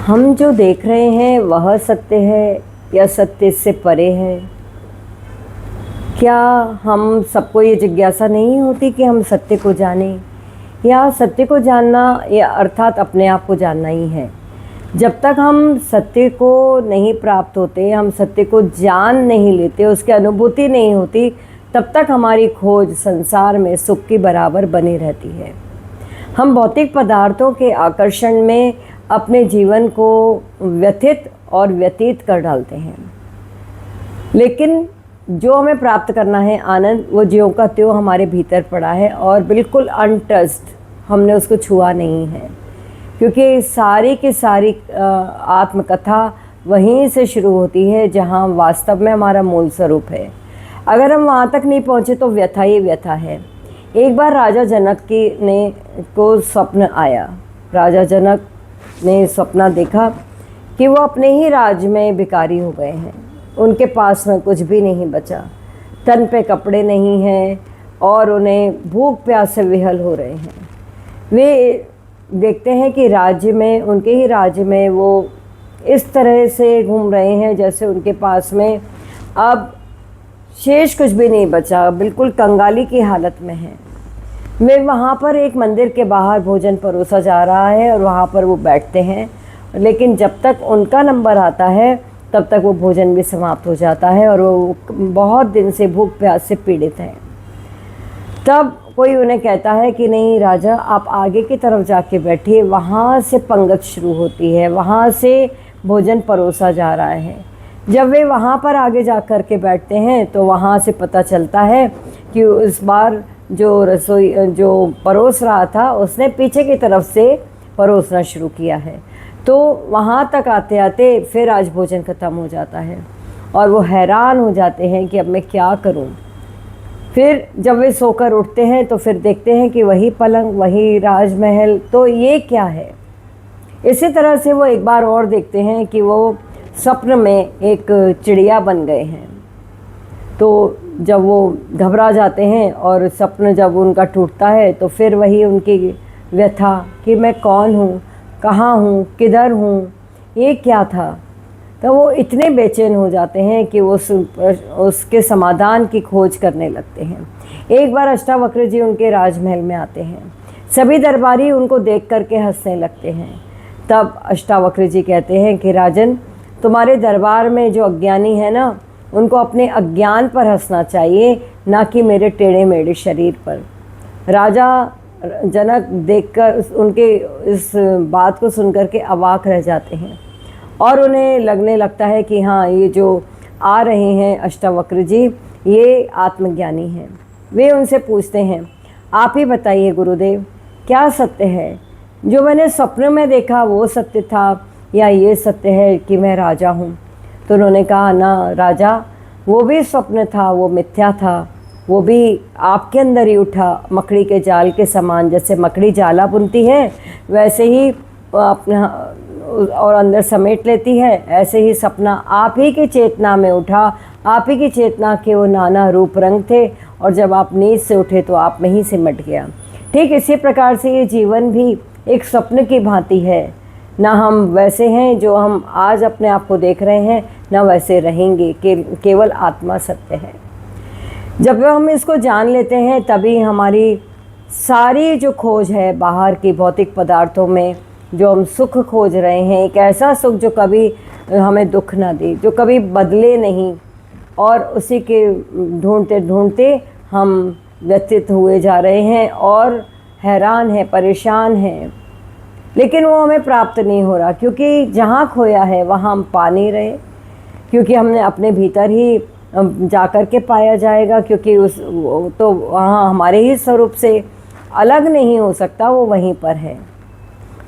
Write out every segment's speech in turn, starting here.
हम जो देख रहे हैं वह सत्य है या सत्य से परे है? क्या हम सबको ये जिज्ञासा नहीं होती कि हम सत्य को जानें, या सत्य को जानना या अर्थात अपने आप को जानना ही है? जब तक हम सत्य को नहीं प्राप्त होते, हम सत्य को जान नहीं लेते, उसकी अनुभूति नहीं होती, तब तक हमारी खोज संसार में सुख की बराबर बनी रहती है। हम भौतिक पदार्थों के आकर्षण में अपने जीवन को व्यथित और व्यतीत कर डालते हैं, लेकिन जो हमें प्राप्त करना है आनंद, वो ज्यों का त्यों हमारे भीतर पड़ा है और बिल्कुल अनटच्ड, हमने उसको छुआ नहीं है। क्योंकि सारी की सारी आत्मकथा वहीं से शुरू होती है जहाँ वास्तव में हमारा मूल स्वरूप है। अगर हम वहाँ तक नहीं पहुँचे तो व्यथा ही व्यथा है। एक बार राजा जनक को स्वप्न आया। राजा जनक ने सपना देखा कि वो अपने ही राज्य में भिखारी हो गए हैं। उनके पास में कुछ भी नहीं बचा, तन पे कपड़े नहीं हैं और उन्हें भूख प्यास से विहल हो रहे हैं। वे देखते हैं कि राज्य में, उनके ही राज्य में वो इस तरह से घूम रहे हैं जैसे उनके पास में अब शेष कुछ भी नहीं बचा, बिल्कुल कंगाली की हालत में है। वे वहाँ पर एक मंदिर के बाहर भोजन परोसा जा रहा है और वहाँ पर वो बैठते हैं, लेकिन जब तक उनका नंबर आता है तब तक वो भोजन भी समाप्त हो जाता है और वो बहुत दिन से भूख प्यास से पीड़ित हैं। तब कोई उन्हें कहता है कि नहीं राजा, आप आगे की तरफ जाके बैठिए, वहाँ से पंगत शुरू होती है, वहाँ से भोजन परोसा जा रहा है। जब वे वहाँ पर आगे जा कर के बैठते हैं तो वहाँ से पता चलता है कि इस बार जो परोस रहा था उसने पीछे की तरफ से परोसना शुरू किया है। तो वहाँ तक आते आते फिर आज भोजन ख़त्म हो जाता है और वो हैरान हो जाते हैं कि अब मैं क्या करूँ। फिर जब वे सोकर उठते हैं तो फिर देखते हैं कि वही पलंग, वही राजमहल, तो ये क्या है। इसी तरह से वो एक बार और देखते हैं कि वो स्वप्न में एक चिड़िया बन गए हैं। तो जब वो घबरा जाते हैं और स्वप्न जब उनका टूटता है तो फिर वही उनकी व्यथा कि मैं कौन हूँ, कहाँ हूँ, किधर हूँ, ये क्या था। तो वो इतने बेचैन हो जाते हैं कि वो उसके समाधान की खोज करने लगते हैं। एक बार अष्टावक्र जी उनके राजमहल में आते हैं। सभी दरबारी उनको देख करके हंसने लगते हैं। तब अष्टावक्र जी कहते हैं कि राजन, तुम्हारे दरबार में जो अज्ञानी है ना, उनको अपने अज्ञान पर हंसना चाहिए, ना कि मेरे टेढ़े मेढ़े शरीर पर। राजा जनक देखकर उनके इस बात को सुनकर के अवाक रह जाते हैं और उन्हें लगने लगता है कि हाँ, ये जो आ रहे हैं अष्टावक्र जी, ये आत्मज्ञानी हैं। वे उनसे पूछते हैं, आप ही बताइए गुरुदेव, क्या सत्य है? जो मैंने स्वप्न में देखा वो सत्य था या ये सत्य है कि मैं राजा हूँ? तो उन्होंने कहा, ना राजा, वो भी स्वप्न था, वो मिथ्या था, वो भी आपके अंदर ही उठा मकड़ी के जाल के समान। जैसे मकड़ी जाला बुनती है वैसे ही अपना और अंदर समेट लेती है, ऐसे ही सपना आप ही की चेतना में उठा। आप ही की चेतना के वो नाना रूप रंग थे और जब आप नींद से उठे तो आप में ही सिमट गया। ठीक इसी प्रकार से ये जीवन भी एक स्वप्न की भांति है। ना हम वैसे हैं जो हम आज अपने आप को देख रहे हैं, ना वैसे रहेंगे। केवल आत्मा सत्य है। जब हम इसको जान लेते हैं तभी हमारी सारी जो खोज है बाहर की भौतिक पदार्थों में, जो हम सुख खोज रहे हैं, एक ऐसा सुख जो कभी हमें दुख ना दे, जो कभी बदले नहीं, और उसी के ढूंढते ढूंढते हम व्यतीत हुए जा रहे हैं और हैरान हैं, परेशान हैं, लेकिन वो हमें प्राप्त नहीं हो रहा। क्योंकि जहाँ खोया है वहाँ हम पा नहीं रहे, क्योंकि हमने अपने भीतर ही जाकर के पाया जाएगा। क्योंकि तो वहाँ हमारे ही स्वरूप से अलग नहीं हो सकता, वो वहीं पर है।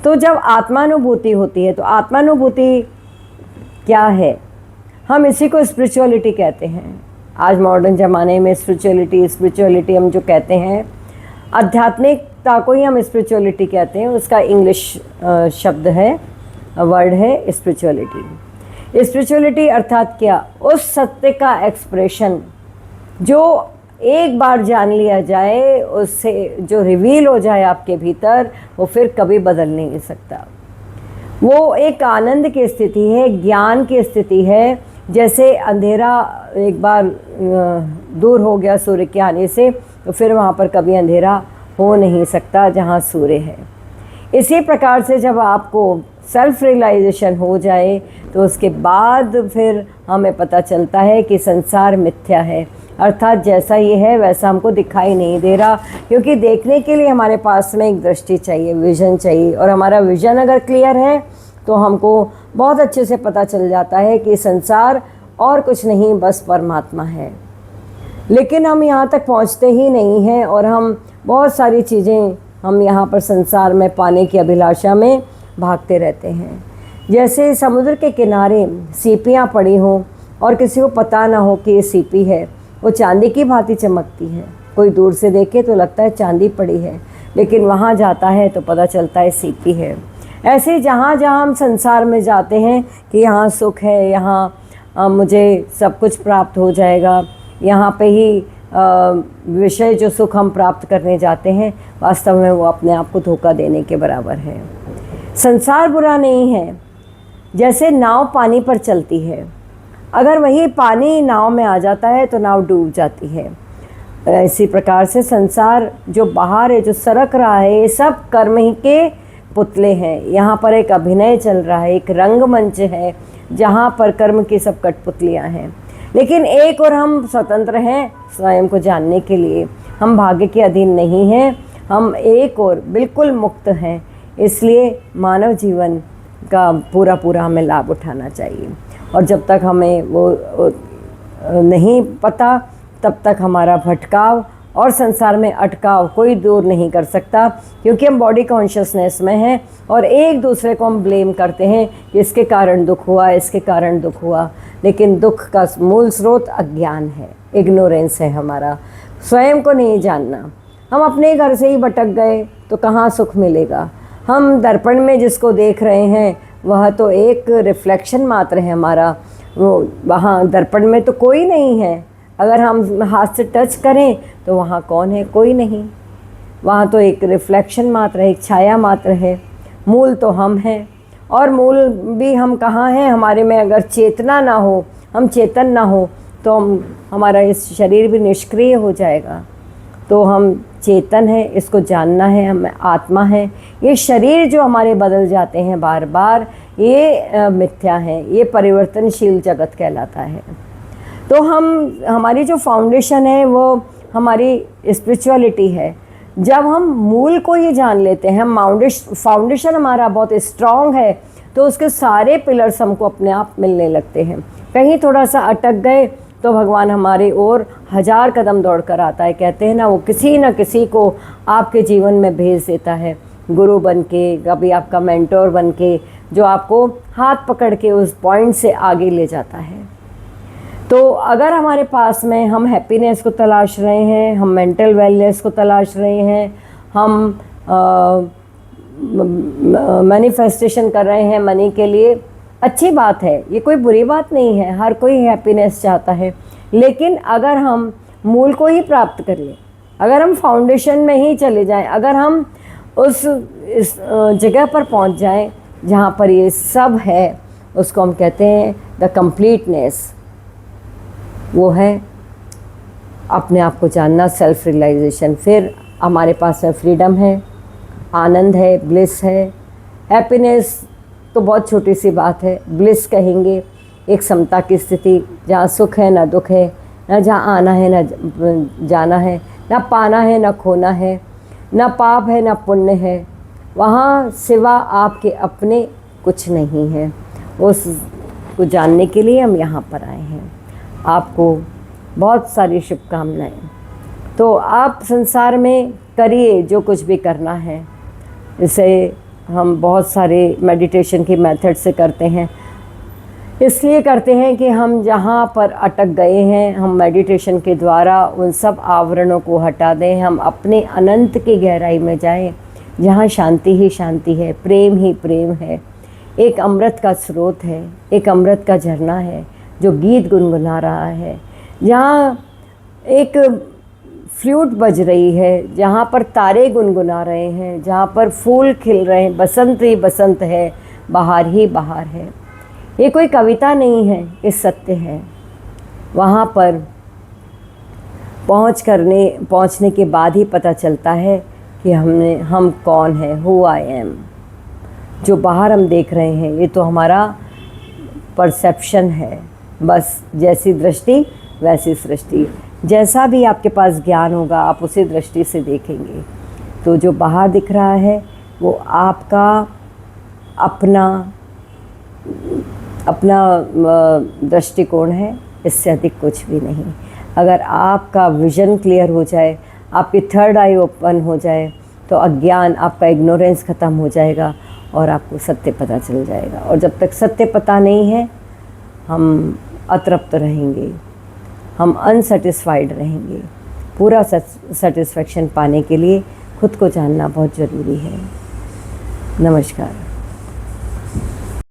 तो जब आत्मानुभूति होती है, तो आत्मानुभूति क्या है? हम इसी को स्पिरिचुअलिटी कहते हैं। आज मॉडर्न ज़माने में स्पिरिचुअलिटी हम जो कहते हैं, आध्यात्मिकता को ही हम स्पिरिचुअलिटी कहते हैं। उसका इंग्लिश शब्द है, वर्ड है स्पिरिचुअलिटी। स्पिरिचुअलिटी अर्थात क्या? उस सत्य का एक्सप्रेशन जो एक बार जान लिया जाए, उससे जो रिवील हो जाए आपके भीतर, वो फिर कभी बदल नहीं सकता। वो एक आनंद की स्थिति है, ज्ञान की स्थिति है। जैसे अंधेरा एक बार दूर हो गया सूर्य के आने से, तो फिर वहाँ पर कभी अंधेरा हो नहीं सकता जहाँ सूर्य है। इसी प्रकार से जब आपको सेल्फ रियलाइजेशन हो जाए तो उसके बाद फिर हमें पता चलता है कि संसार मिथ्या है, अर्थात जैसा ये है वैसा हमको दिखाई नहीं दे रहा। क्योंकि देखने के लिए हमारे पास में एक दृष्टि चाहिए, विज़न चाहिए, और हमारा विज़न अगर क्लियर है तो हमको बहुत अच्छे से पता चल जाता है कि संसार और कुछ नहीं, बस परमात्मा है। लेकिन हम यहाँ तक पहुँचते ही नहीं हैं और हम बहुत सारी चीज़ें हम यहाँ पर संसार में पाने की अभिलाषा में भागते रहते हैं। जैसे समुद्र के किनारे सीपियाँ पड़ी हों और किसी को पता ना हो कि ये सीपी है, वो चांदी की भांति चमकती है। कोई दूर से देखे तो लगता है चांदी पड़ी है, लेकिन वहाँ जाता है तो पता चलता है सीपी है। ऐसे जहाँ जहाँ हम संसार में जाते हैं कि यहाँ सुख है, यहाँ मुझे सब कुछ प्राप्त हो जाएगा, यहाँ पे ही विषय जो सुख हम प्राप्त करने जाते हैं, वास्तव में वो अपने आप को धोखा देने के बराबर है। संसार बुरा नहीं है। जैसे नाव पानी पर चलती है, अगर वही पानी नाव में आ जाता है तो नाव डूब जाती है। इसी प्रकार से संसार जो बाहर है, जो सरक रहा है, ये सब कर्म ही के पुतले हैं। यहाँ पर एक अभिनय चल रहा है, एक रंगमंच है जहाँ पर कर्म की सब कठपुतलियाँ हैं। लेकिन एक और हम स्वतंत्र हैं स्वयं को जानने के लिए, हम भाग्य के अधीन नहीं हैं, हम एक और बिल्कुल मुक्त हैं। इसलिए मानव जीवन का पूरा पूरा हमें लाभ उठाना चाहिए। और जब तक हमें वो नहीं पता, तब तक हमारा भटकाव और संसार में अटकाव कोई दूर नहीं कर सकता, क्योंकि हम बॉडी कॉन्शियसनेस में हैं और एक दूसरे को हम ब्लेम करते हैं कि इसके कारण दुख हुआ, इसके कारण दुख हुआ। लेकिन दुख का मूल स्रोत अज्ञान है, इग्नोरेंस है, हमारा स्वयं को नहीं जानना। हम अपने घर से ही भटक गए तो कहाँ सुख मिलेगा। हम दर्पण में जिसको देख रहे हैं वह तो एक रिफ्लेक्शन मात्र है हमारा, वो वहाँ दर्पण में तो कोई नहीं है। अगर हम हाथ से टच करें तो वहाँ कौन है? कोई नहीं। वहाँ तो एक रिफ्लेक्शन मात्र है, एक छाया मात्र है। मूल तो हम हैं, और मूल भी हम कहाँ हैं? हमारे में अगर चेतना ना हो, हम चेतन ना हो, तो हमारा इस शरीर भी निष्क्रिय हो जाएगा। तो हम चेतन है, इसको जानना है, हम आत्मा है। ये शरीर जो हमारे बदल जाते हैं बार बार, ये मिथ्या है, ये परिवर्तनशील जगत कहलाता है। तो हमारी जो फाउंडेशन है वो हमारी स्पिरिचुअलिटी है। जब हम मूल को ही जान लेते हैं, फाउंडेशन हमारा बहुत स्ट्रॉन्ग है, तो उसके सारे पिलर्स हमको अपने आप मिलने लगते हैं। कहीं थोड़ा सा अटक गए तो भगवान हमारे ओर 1000 कदम दौड़ कर आता है। कहते हैं ना, वो किसी न किसी को आपके जीवन में भेज देता है, गुरु बन के, कभी आपका मेंटोर बन के, जो आपको हाथ पकड़ के उस पॉइंट से आगे ले जाता है। तो अगर हमारे पास में हम हैप्पीनेस को तलाश रहे हैं, हम मेंटल वेलनेस को तलाश रहे हैं, हम मैनिफेस्टेशन कर रहे हैं मनी के लिए, अच्छी बात है, ये कोई बुरी बात नहीं है। हर कोई हैप्पीनेस चाहता है। लेकिन अगर हम मूल को ही प्राप्त कर लें, अगर हम फाउंडेशन में ही चले जाएं, अगर हम इस जगह पर पहुंच जाएं जहां पर ये सब है, उसको हम कहते हैं द कंप्लीटनेस। वो है अपने आप को जानना, सेल्फ रियलाइजेशन। फिर हमारे पास में फ्रीडम है, आनंद है, ब्लिस है। हैप्पीनेस तो बहुत छोटी सी बात है, ब्लिस कहेंगे एक समता की स्थिति, जहाँ सुख है ना दुख है, ना जहाँ आना है ना जाना है, ना पाना है ना खोना है, ना पाप है ना पुण्य है। वहाँ सिवा आपके अपने कुछ नहीं है। उसको जानने के लिए हम यहाँ पर आए हैं। आपको बहुत सारी शुभकामनाएं। तो आप संसार में करिए जो कुछ भी करना है। इसे हम बहुत सारे मेडिटेशन की मेथड से करते हैं। इसलिए करते हैं कि हम जहाँ पर अटक गए हैं, हम मेडिटेशन के द्वारा उन सब आवरणों को हटा दें, हम अपने अनंत की गहराई में जाएं, जहाँ शांति ही शांति है, प्रेम ही प्रेम है, एक अमृत का स्रोत है, एक अमृत का झरना है जो गीत गुनगुना रहा है, जहाँ एक फ्लूट बज रही है, जहाँ पर तारे गुनगुना रहे हैं, जहाँ पर फूल खिल रहे हैं, बसंत ही बसंत है, बाहर ही बाहर है। ये कोई कविता नहीं है, ये सत्य है। वहाँ पर पहुँचने के बाद ही पता चलता है कि हम कौन है, हु आई एम। जो बाहर हम देख रहे हैं ये तो हमारा परसेप्शन है, बस जैसी दृष्टि वैसी सृष्टि। जैसा भी आपके पास ज्ञान होगा आप उसी दृष्टि से देखेंगे। तो जो बाहर दिख रहा है वो आपका अपना दृष्टिकोण है, इससे अधिक कुछ भी नहीं। अगर आपका विज़न क्लियर हो जाए, आपकी थर्ड आई ओपन हो जाए, तो अज्ञान, आपका इग्नोरेंस ख़त्म हो जाएगा और आपको सत्य पता चल जाएगा। और जब तक सत्य पता नहीं है हम अतृप्त रहेंगे, हम अनसेटिस्फाइड रहेंगे। पूरा सेटिस्फेक्शन पाने के लिए खुद को जानना बहुत ज़रूरी है। नमस्कार।